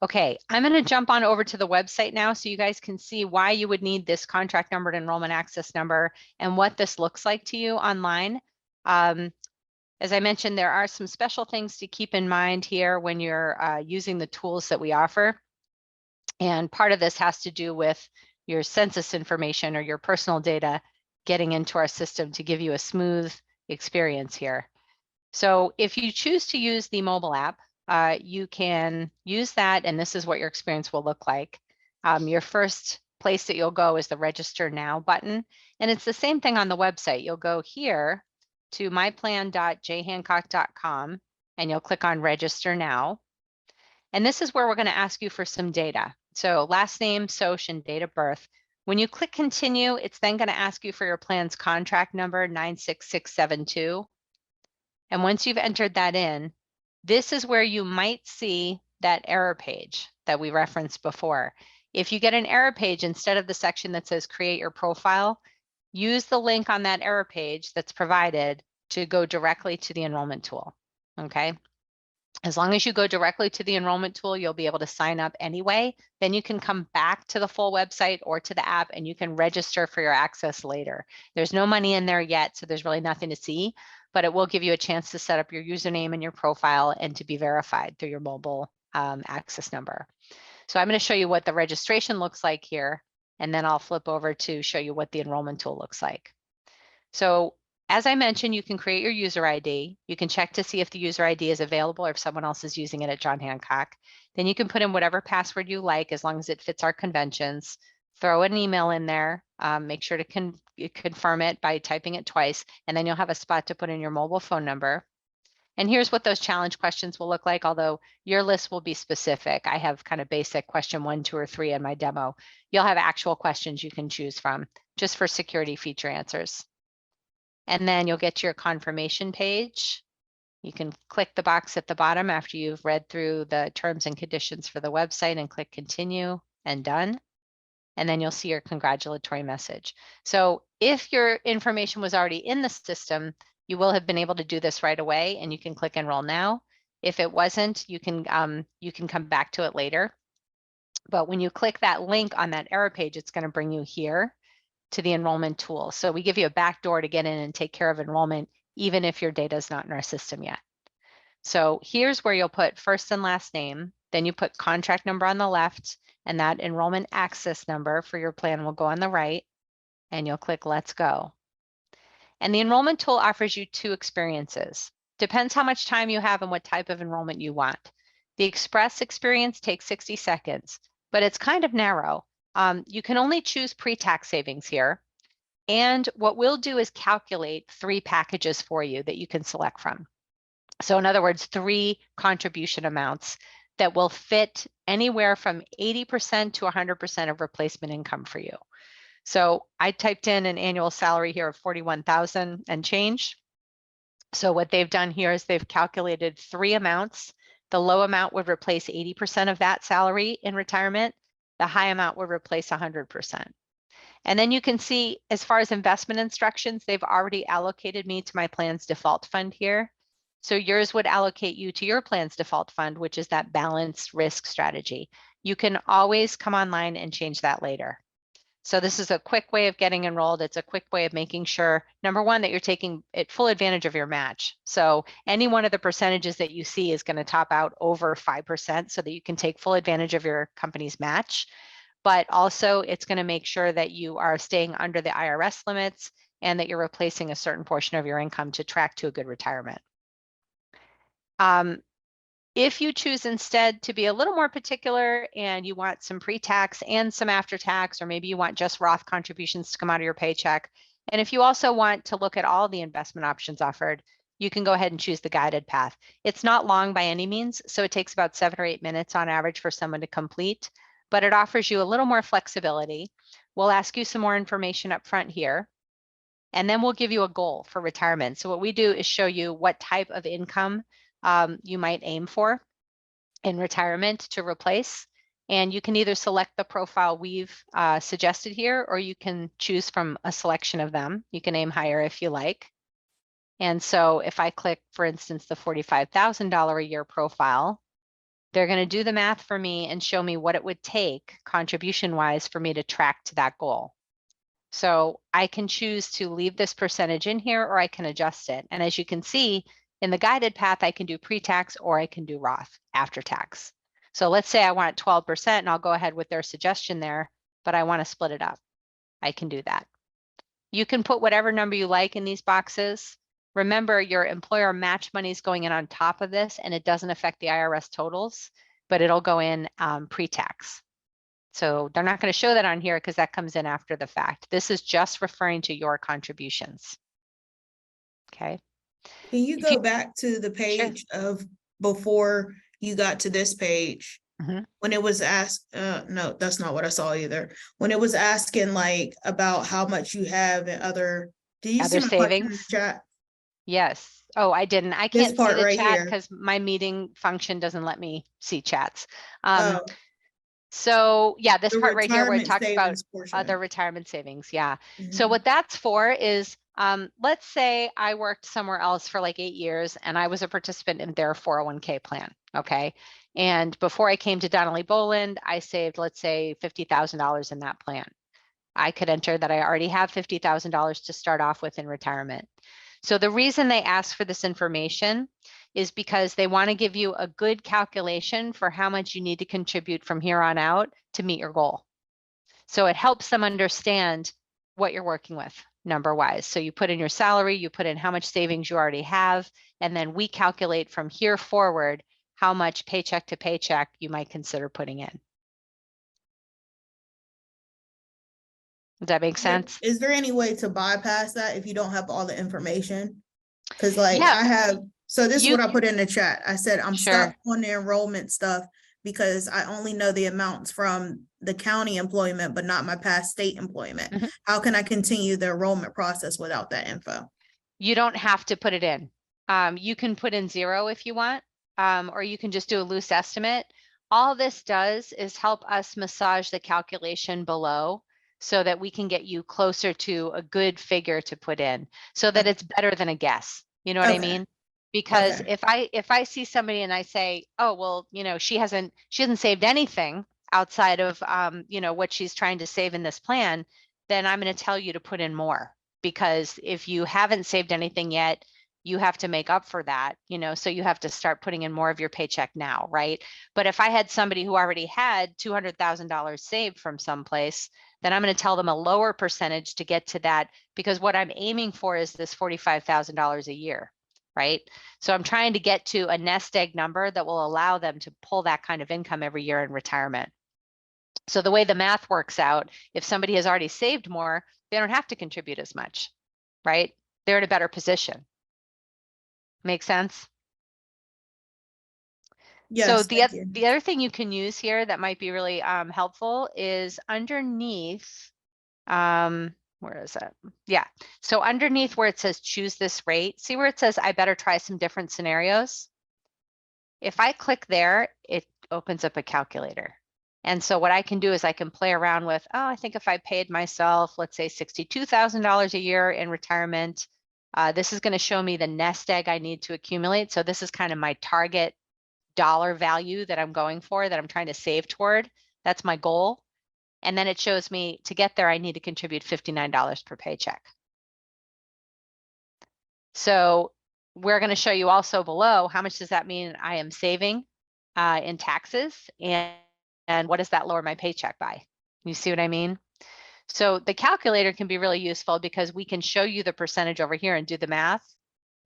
Okay, I'm going to jump on over to the website now so you guys can see why you would need this contract number and enrollment access number and what this looks like to you online. As I mentioned, there are some special things to keep in mind here when you're using the tools that we offer. And part of this has to do with your census information or your personal data getting into our system to give you a smooth experience here. So if you choose to use the mobile app, you can use that, and this is what your experience will look like. Your first place that you'll go is the Register Now button, and it's the same thing on the website. You'll go here to myplan.jhancock.com, and you'll click on Register Now. And this is where we're going to ask you for some data. So last name, social, and date of birth. When you click Continue, it's then going to ask you for your plan's contract number, 96672. And once you've entered that in, this is where you might see that error page that we referenced before. If you get an error page, instead of the section that says create your profile, use the link on that error page that's provided to go directly to the enrollment tool, okay? As long as you go directly to the enrollment tool, you'll be able to sign up anyway. Then you can come back to the full website or to the app and you can register for your access later. There's no money in there yet, so there's really nothing to see, but it will give you a chance to set up your username and your profile and to be verified through your mobile access number. So I'm going to show you what the registration looks like here, and then I'll flip over to show you what the enrollment tool looks like. So as I mentioned, you can create your user ID. You can check to see if the user ID is available or if someone else is using it at John Hancock. Then you can put in whatever password you like as long as it fits our conventions. Throw an email in there. Make sure to confirm it by typing it twice, and then you'll have a spot to put in your mobile phone number. And here's what those challenge questions will look like, although your list will be specific. I have kind of basic question 1, 2, or 3 in my demo. You'll have actual questions you can choose from just for security feature answers. And then you'll get to your confirmation page. You can click the box at the bottom after you've read through the terms and conditions for the website and click continue and done. And then you'll see your congratulatory message. So if your information was already in the system, you will have been able to do this right away and you can click enroll now. If it wasn't, you can come back to it later. But when you click that link on that error page, it's going to bring you here to the enrollment tool. So we give you a back door to get in and take care of enrollment, even if your data is not in our system yet. So here's where you'll put first and last name, then you put contract number on the left, and that enrollment access number for your plan will go on the right, and you'll click Let's Go. And the enrollment tool offers you 2 experiences. Depends how much time you have and what type of enrollment you want. The Express experience takes 60 seconds, but it's kind of narrow. You can only choose pre-tax savings here. And what we'll do is calculate 3 packages for you that you can select from. So in other words, 3 contribution amounts that will fit anywhere from 80% to 100% of replacement income for you. So I typed in an annual salary here of 41,000 and change. So what they've done here is they've calculated 3 amounts. The low amount would replace 80% of that salary in retirement. The high amount would replace 100%. And then you can see, as far as investment instructions, they've already allocated me to my plan's default fund here. So yours would allocate you to your plan's default fund, which is that balanced risk strategy. You can always come online and change that later. So this is a quick way of getting enrolled. It's a quick way of making sure, number one, that you're taking full advantage of your match. So any one of the percentages that you see is going to top out over 5% so that you can take full advantage of your company's match. But also it's going to make sure that you are staying under the IRS limits and that you're replacing a certain portion of your income to track to a good retirement. If you choose instead to be a little more particular and you want some pre-tax and some after-tax, or maybe you want just Roth contributions to come out of your paycheck, and if you also want to look at all the investment options offered, you can go ahead and choose the guided path. It's not long by any means, so it takes about 7 or 8 minutes on average for someone to complete, but it offers you a little more flexibility. We'll ask you some more information up front here, and then we'll give you a goal for retirement. So what we do is show you what type of income you might aim for in retirement to replace. And you can either select the profile we've suggested here, or you can choose from a selection of them. You can aim higher if you like. And so if I click, for instance, the $45,000 a year profile, They're going to do the math for me and show me what it would take contribution wise for me to track to that goal. So I can choose to leave this percentage in here, or I can adjust it. And as you can see in the guided path, I can do pre-tax or I can do Roth after tax. So let's say I want 12% and I'll go ahead with their suggestion there, but I want to split it up. I can do that. You can put whatever number you like in these boxes. Remember, your employer match money is going in on top of this, and it doesn't affect the IRS totals, but it'll go in pre-tax. So they're not going to show that on here because that comes in after the fact. This is just referring to your contributions. Okay. Can you go back to the page of before you got to this page? When it was asked, no, that's not what I saw either. When it was asking like about how much you have and other, do you see my question in the chat? Yes. Oh, I didn't. I can't see the chat because my meeting function doesn't let me see chats. So yeah, this part right here where it talks about other retirement savings. Yeah. So what that's for is, let's say I worked somewhere else for like 8 years and I was a participant in their 401k plan. Okay. And before I came to Donnelly Boland, I saved, let's say $50,000 in that plan. I could enter that I already have $50,000 to start off with in retirement. So the reason they ask for this information is because they want to give you a good calculation for how much you need to contribute from here on out to meet your goal. So it helps them understand what you're working with number wise. So you put in your salary, you put in how much savings you already have, and then we calculate from here forward how much paycheck to paycheck you might consider putting in. Does that make sense? Is there any way to bypass that if you don't have all the information? Because like I have, so this is what I put in the chat. I said, I'm stuck on the enrollment stuff because I only know the amounts from the county employment, but not my past state employment. How can I continue the enrollment process without that info? You don't have to put it in. You can put in 0 if you want, or you can just do a loose estimate. All this does is help us massage the calculation below so that we can get you closer to a good figure to put in so that it's better than a guess. You know what I mean? Because if I see somebody and I say, oh, well, you know, she hasn't saved anything outside of, you know, what she's trying to save in this plan, then I'm going to tell you to put in more, because if you haven't saved anything yet, you have to make up for that, you know, so you have to start putting in more of your paycheck now, right? But if I had somebody who already had $200,000 saved from someplace, then I'm going to tell them a lower percentage to get to that, because what I'm aiming for is this $45,000 a year, right? So I'm trying to get to a nest egg number that will allow them to pull that kind of income every year in retirement. So the way the math works out, if somebody has already saved more, they don't have to contribute as much, right? They're in a better position. Make sense? Yes, so the other thing you can use here that might be really helpful is underneath, where is it? Yeah, so underneath where it says choose this rate, see where it says I better try some different scenarios? If I click there, it opens up a calculator. And so what I can do is I can play around with, oh, I think if I paid myself, let's say $62,000 a year in retirement, this is going to show me the nest egg I need to accumulate. So this is kind of my target dollar value that I'm going for, that I'm trying to save toward. That's my goal. And then it shows me to get there, I need to contribute $59 per paycheck. So we're going to show you also below, how much does that mean I am saving in taxes, and what does that lower my paycheck by? You see what I mean? So the calculator can be really useful because we can show you the percentage over here and do the math,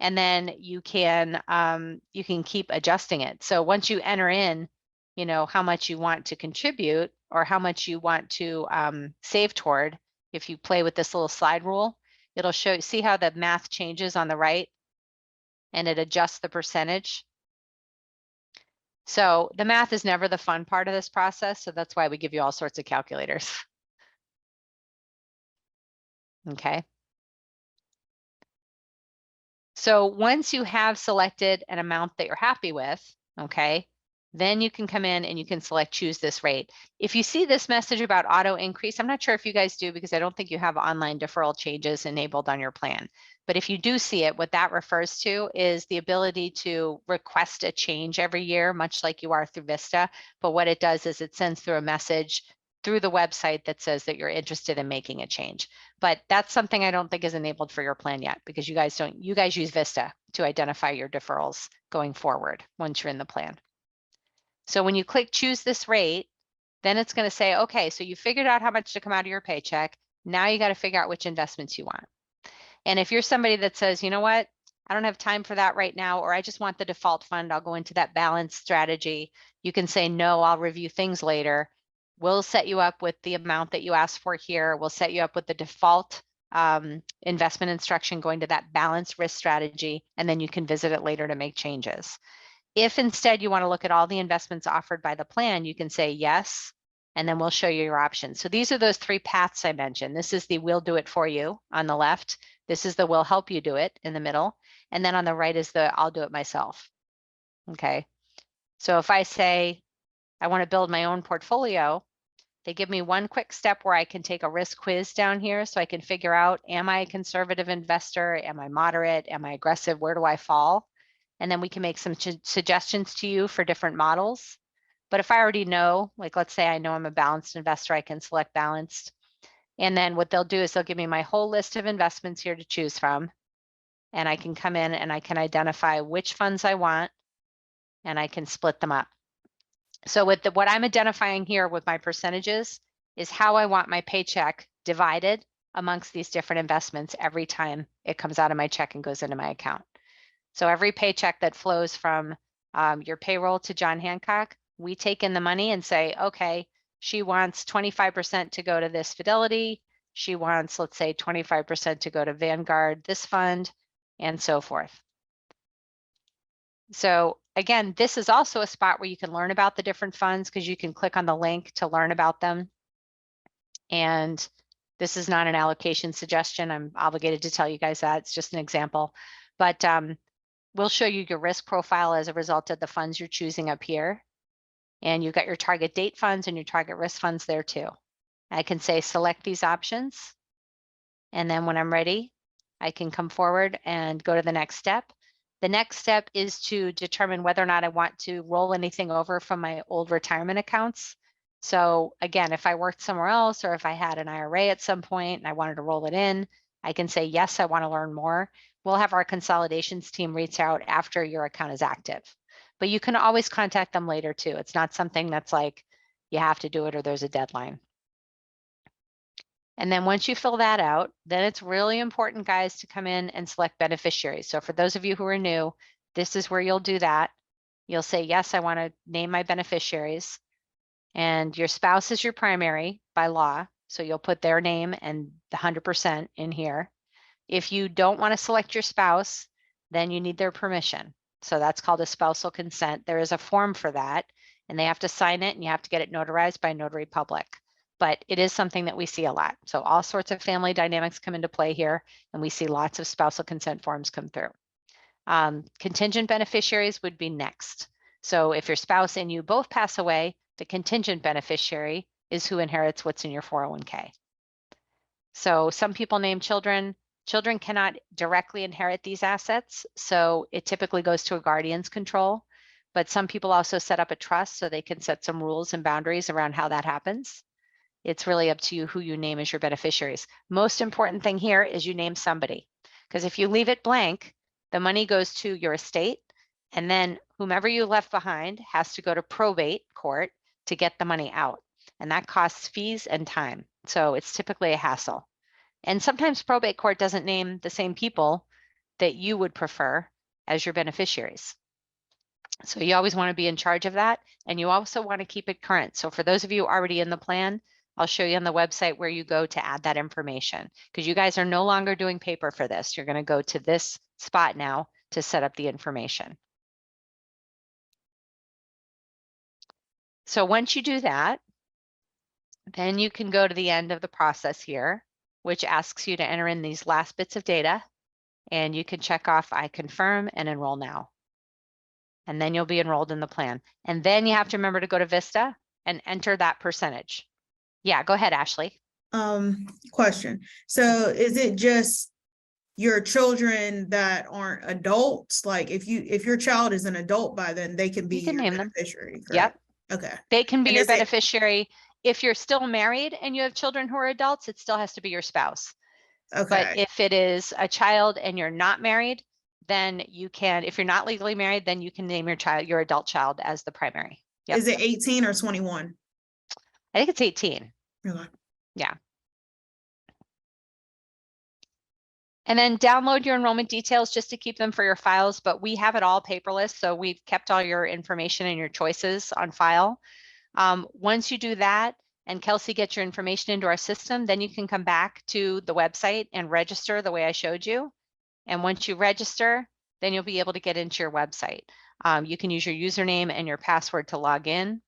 and then you can keep adjusting it. So once you enter in, you know, how much you want to contribute or how much you want to save toward, if you play with this little slide rule, it'll see how the math changes on the right and it adjusts the percentage. So the math is never the fun part of this process. So that's why we give you all sorts of calculators. Okay. So once you have selected an amount that you're happy with, okay, Then you can come in and you can select choose this rate. If you see this message about auto increase, I'm not sure if you guys do because I don't think you have online deferral changes enabled on your plan. But if you do see it, what that refers to is the ability to request a change every year, much like you are through Vista. But what it does is it sends through a message through the website that says that you're interested in making a change. But that's something I don't think is enabled for your plan yet because you guys use Vista to identify your deferrals going forward once you're in the plan. So when you click choose this rate, then it's going to say, okay, so you figured out how much to come out of your paycheck. Now you got to figure out which investments you want. And if you're somebody that says, you know what, I don't have time for that right now, or I just want the default fund, I'll go into that balance strategy. You can say, no, I'll review things later. We'll set you up with the amount that you asked for here. We'll set you up with the default investment instruction going to that balance risk strategy, and then you can visit it later to make changes. If instead you want to look at all the investments offered by the plan, you can say yes, and then we'll show you your options. So these are those three paths I mentioned. This is the we'll do it for you on the left. This is the we'll help you do it in the middle. And then on the right is the I'll do it myself. Okay. So if I say I want to build my own portfolio, they give me one quick step where I can take a risk quiz down here so I can figure out, am I a conservative investor? Am I moderate? Am I aggressive? Where do I fall? And then we can make some suggestions to you for different models. But if I already know, like let's say I know I'm a balanced investor, I can select balanced. And then what they'll do is they'll give me my whole list of investments here to choose from. And I can come in and I can identify which funds I want and I can split them up. So with what I'm identifying here with my percentages is how I want my paycheck divided amongst these different investments every time it comes out of my check and goes into my account. So every paycheck that flows from your payroll to John Hancock, we take in the money and say, okay, she wants 25% to go to this Fidelity. She wants, let's say, 25% to go to Vanguard, this fund, and so forth. So again, this is also a spot where you can learn about the different funds because you can click on the link to learn about them. And this is not an allocation suggestion. I'm obligated to tell you guys that. It's just an example. But we'll show you your risk profile as a result of the funds you're choosing up here. And you've got your target date funds and your target risk funds there too. I can say select these options. And then when I'm ready, I can come forward and go to the next step. The next step is to determine whether or not I want to roll anything over from my old retirement accounts. So again, if I worked somewhere else or if I had an IRA at some point and I wanted to roll it in, I can say, yes, I want to learn more. We'll have our consolidations team reach out after your account is active. But you can always contact them later too. It's not something that's like you have to do it or there's a deadline. And then once you fill that out, then it's really important, guys, to come in and select beneficiaries. So for those of you who are new, this is where you'll do that. You'll say, yes, I want to name my beneficiaries. And your spouse is your primary by law. So you'll put their name and the 100% in here. If you don't want to select your spouse, then you need their permission. So that's called a spousal consent. There is a form for that, and they have to sign it and you have to get it notarized by notary public. But it is something that we see a lot. So all sorts of family dynamics come into play here, and we see lots of spousal consent forms come through. Contingent beneficiaries would be next. So if your spouse and you both pass away, the contingent beneficiary is who inherits what's in your 401k. So some people name children. Children cannot directly inherit these assets, so it typically goes to a guardian's control. But some people also set up a trust so they can set some rules and boundaries around how that happens. It's really up to you who you name as your beneficiaries. Most important thing here is you name somebody, because if you leave it blank, the money goes to your estate, and then whomever you left behind has to go to probate court to get the money out. And that costs fees and time. So it's typically a hassle. And sometimes probate court doesn't name the same people that you would prefer as your beneficiaries. So you always want to be in charge of that. And you also want to keep it current. So for those of you already in the plan, I'll show you on the website where you go to add that information, because you guys are no longer doing paper for this. You're going to go to this spot now to set up the information. So once you do that, then you can go to the end of the process here, which asks you to enter in these last bits of data, and you can check off I confirm and enroll now. and then you'll be enrolled in the plan. And then you have to remember to go to Vista and enter that percentage. Yeah, go ahead, Ashley. Question. So is it just your children that aren't adults? Like if your child is an adult by then, they can be You can your name them. beneficiary, Yep. correct? Okay. They can be And your is it- beneficiary. If you're still married and you have children who are adults, it still has to be your spouse. But Okay. if it is a child and you're not married, then you can, if you're not legally married, then you can name your child, your adult child, as the primary. Yep. Is it 18 or 21? I think it's 18. Okay. Yeah. And then download your enrollment details just to keep them for your files, but we have it all paperless. So we've kept all your information and your choices on file. Once you do that and Kelsey gets your information into our system, then you can come back to the website and register the way I showed you. And once you register, then you'll be able to get into your website. You can use your username and your password to log in.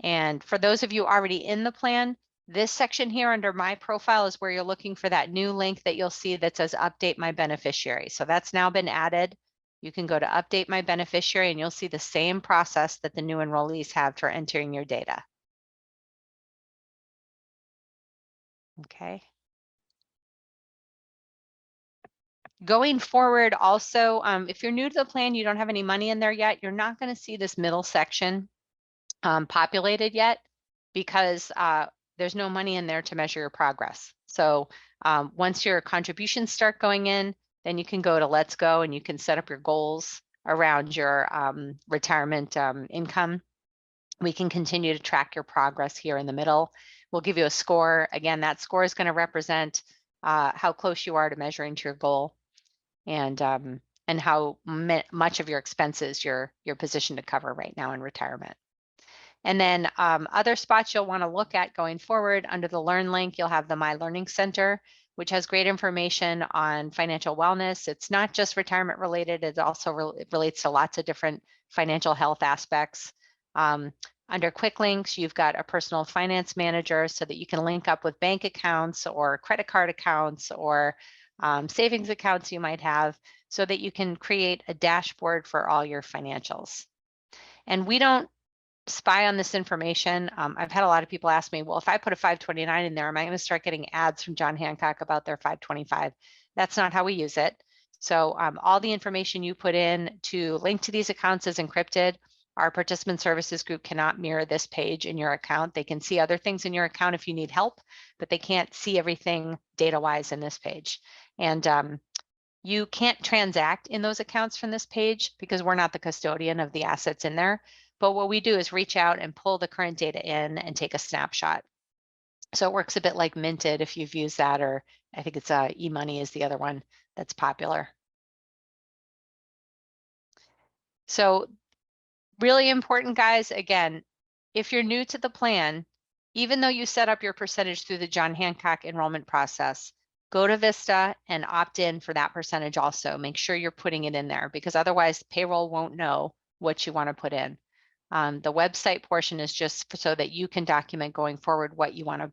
And for those of you already in the plan, this section here under my profile is where you're looking for that new link that you'll see that says update my beneficiary. So that's now been added. You can go to update my beneficiary and you'll see the same process that the new enrollees have for entering your data. Okay. Going forward also, if you're new to the plan, you don't have any money in there yet, you're not going to see this middle section populated yet because there's no money in there to measure your progress. So once your contributions start going in, then you can go to Let's Go and you can set up your goals around your retirement income. We can continue to track your progress here in the middle. We'll give you a score. Again, that score is going to represent how close you are to measuring to your goal and how much of your expenses you're positioned to cover right now in retirement. And then other spots you'll want to look at going forward under the Learn link, you'll have the My Learning Center, which has great information on financial wellness. It's not just retirement related, it also relates to lots of different financial health aspects. Under Quick Links, you've got a personal finance manager so that you can link up with bank accounts or credit card accounts or savings accounts you might have so that you can create a dashboard for all your financials. And we don't spy on this information. I've had a lot of people ask me, well, if I put a 529 in there, am I going to start getting ads from John Hancock about their 525? That's not how we use it. So all the information you put in to link to these accounts is encrypted. Our participant services group cannot mirror this page in your account. They can see other things in your account if you need help, but they can't see everything data-wise in this page. And you can't transact in those accounts from this page because we're not the custodian of the assets in there. But what we do is reach out and pull the current data in and take a snapshot. So it works a bit like Minted if you've used that, or I think it's eMoney is the other one that's popular. So really important, guys, again, if you're new to the plan, even though you set up your percentage through the John Hancock enrollment process, go to Vista and opt in for that percentage also. Make sure you're putting it in there because otherwise payroll won't know what you want to put in. The website portion is just so that you can document going forward what you want to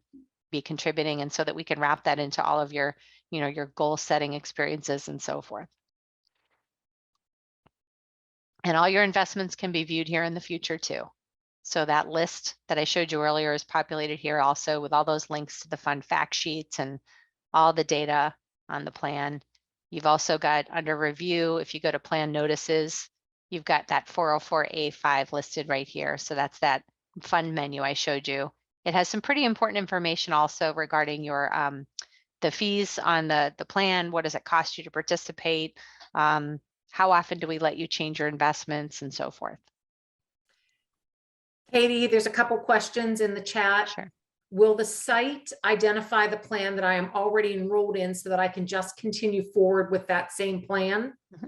be contributing and so that we can wrap that into all of your, your goal setting experiences and so forth. And all your investments can be viewed here in the future too. So that list that I showed you earlier is populated here also with all those links to the fund fact sheets and all the data on the plan. You've also got under review, if you go to plan notices, you've got that 404A5 listed right here. So that's that fund menu I showed you. It has some pretty important information also regarding your the fees on the plan. What does it cost you to participate? How often do we let you change your investments and so forth? Katie, there's a couple questions in the chat. Sure. Will the site identify the plan that I am already enrolled in so that I can just continue forward with that same plan? Mm-hmm.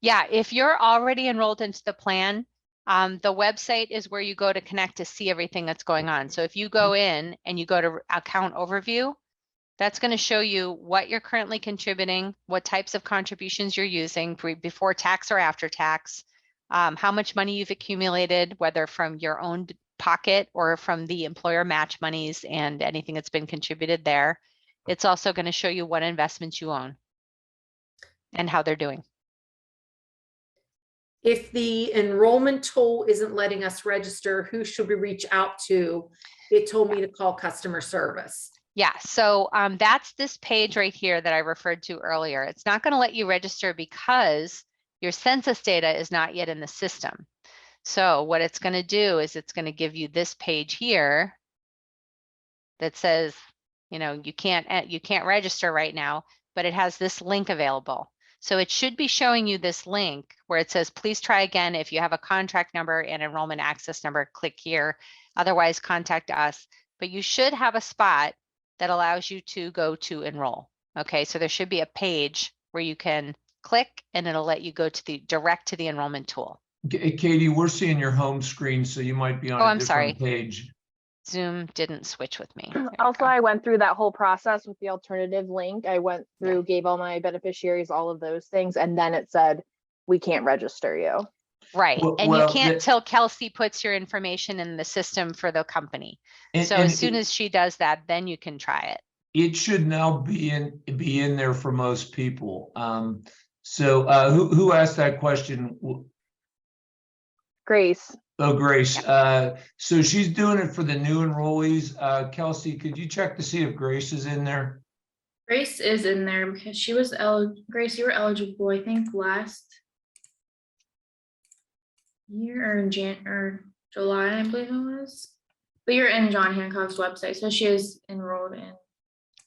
Yeah, if you're already enrolled into the plan, the website is where you go to connect to see everything that's going on. So if you go in and you go to account overview, that's going to show you what you're currently contributing, what types of contributions you're using before tax or after tax, how much money you've accumulated, whether from your own pocket or from the employer match monies and anything that's been contributed there. It's also going to show you what investments you own and how they're doing. If the enrollment tool isn't letting us register, who should we reach out to? It told me to call customer service. Yeah, so that's this page right here that I referred to earlier. It's not going to let you register because your census data is not yet in the system. So what it's going to do is it's going to give you this page here that says, you know, you can't register right now, but it has this link available. So it should be showing you this link where it says, please try again. If you have a contract number and enrollment access number, click here. Otherwise, contact us. But you should have a spot that allows you to go to enroll. Okay, so there should be a page where you can click and it'll let you go to the direct to the enrollment tool. Katie, we're seeing your home screen, so you might be on a different page. Zoom didn't switch with me. Also, I went through that whole process with the alternative link. I went through, gave all my beneficiaries all of those things, and then it said, we can't register you. Right, and you can't till Kelsey puts your information in the system for the company. So as soon as she does that, then you can try it. It should now be in there for most people. So who asked that question? Grace. Oh, Grace. So she's doing it for the new enrollees. Kelsey, could you check to see if Grace is in there? Grace is in there because she was Grace, you were eligible, I think, last year or in July, I believe it was. But you're in John Hancock's website, so she is enrolled in.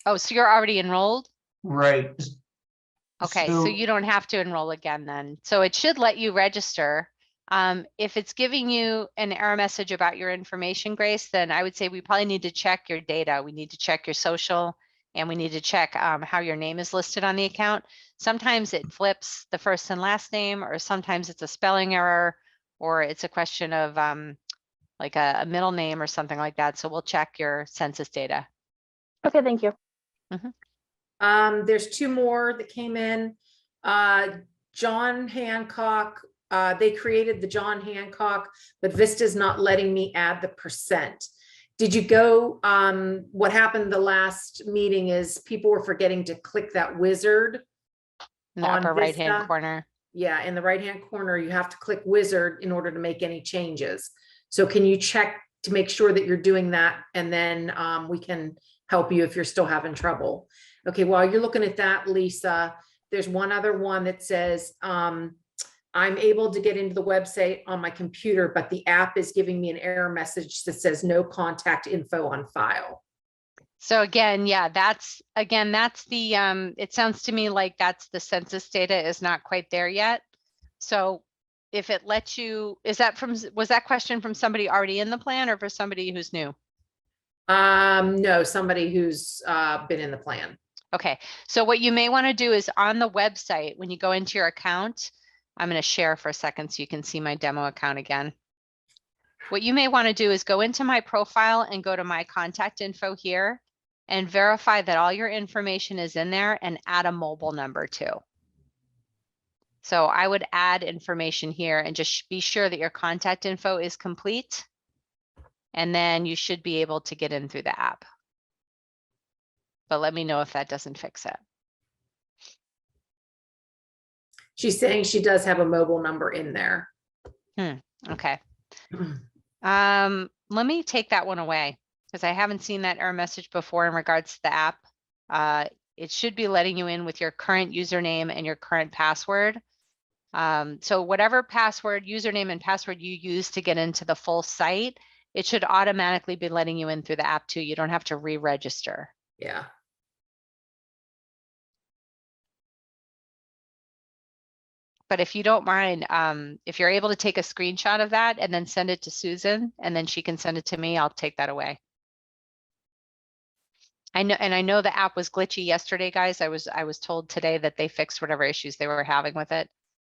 Oh, so you're already enrolled? Right. Okay, so you don't have to enroll again then. So it should let you register. If it's giving you an error message about your information, Grace, then I would say we probably need to check your data. We need to check your social and we need to check how your name is listed on the account. Sometimes it flips the first and last name, or sometimes it's a spelling error, or it's a question of like a middle name or something like that. So we'll check your census data. Okay, thank you. There's two more that came in. John Hancock, they created the John Hancock, but Vista's not letting me add the percent. Did you go, what happened the last meeting is people were forgetting to click that wizard In the upper right-hand corner. Yeah, in the right-hand corner, you have to click wizard in order to make any changes. So can you check to make sure that you're doing that? And then we can help you if you're still having trouble. Okay, while you're looking at that, Lisa, there's one other one that says, I'm able to get into the website on my computer, but the app is giving me an error message that says no contact info on file. So again, yeah, that's the, it sounds to me like that's the census data is not quite there yet. So if it lets you, was that question from somebody already in the plan or for somebody who's new? No, somebody who's been in the plan. Okay, so what you may want to do is on the website, when you go into your account, I'm going to share for a second so you can see my demo account again. What you may want to do is go into my profile and go to my contact info here and verify that all your information is in there and add a mobile number too. So I would add information here and just be sure that your contact info is complete. And then you should be able to get in through the app. But let me know if that doesn't fix it. She's saying she does have a mobile number in there. Okay. Let me take that one away because I haven't seen that error message before in regards to the app. It should be letting you in with your current username and your current password. So whatever password, username and password you use to get into the full site, it should automatically be letting you in through the app too. You don't have to re-register. Yeah. But if you don't mind, if you're able to take a screenshot of that and then send it to Susan and then she can send it to me, I'll take that away. I know the app was glitchy yesterday, guys. I was told today that they fixed whatever issues they were having with it.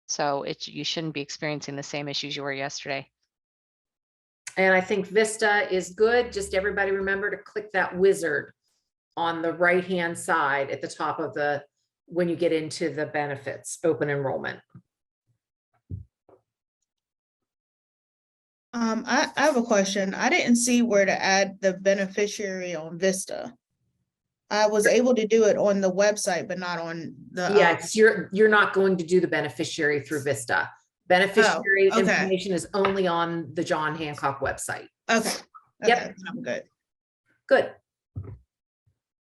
So you shouldn't be experiencing the same issues you were yesterday. And I think Vista is good. Just everybody remember to click that wizard on the right-hand side at the top of when you get into the benefits, open enrollment. I have a question. I didn't see where to add the beneficiary on Vista. I was able to do it on the website, but not on the. Yeah, you're not going to do the beneficiary through Vista. Beneficiary okay. information is only on the John Hancock website. Okay. Yep. Okay, I'm good. Good.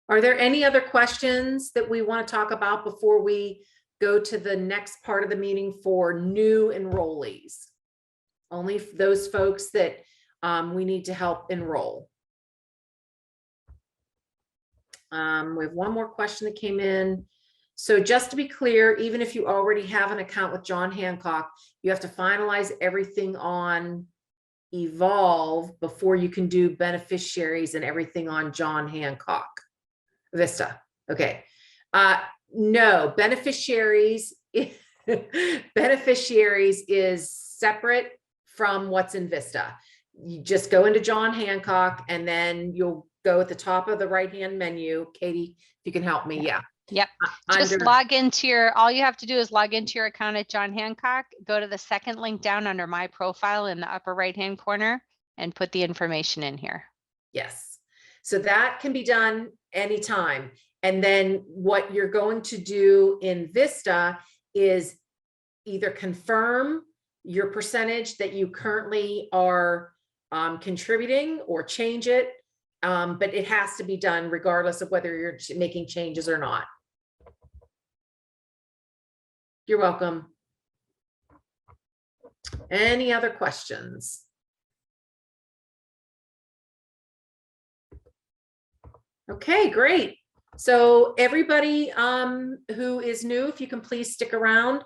Are there any other questions that we want to talk about before we go to the next part of the meeting for new enrollees? Only those folks that we need to help enroll. We have one more question that came in. So just to be clear, even if you already have an account with John Hancock, you have to finalize everything on Evolve before you can do beneficiaries and everything on John Hancock Vista. Okay. No, beneficiaries beneficiaries is separate from what's in Vista. You just go into John Hancock and then you'll go at the top of the right-hand menu. Katie, if you can help me. Yeah. Yep. Just log into your, all you have to do is log into your account at John Hancock, go to the second link down under my profile in the upper right-hand corner and put the information in here. Yes. So that can be done anytime. And then what you're going to do in Vista is either confirm your percentage that you currently are contributing or change it. But it has to be done regardless of whether you're making changes or not. You're welcome. Any other questions? Okay, great. So everybody who is new, if you can please stick around,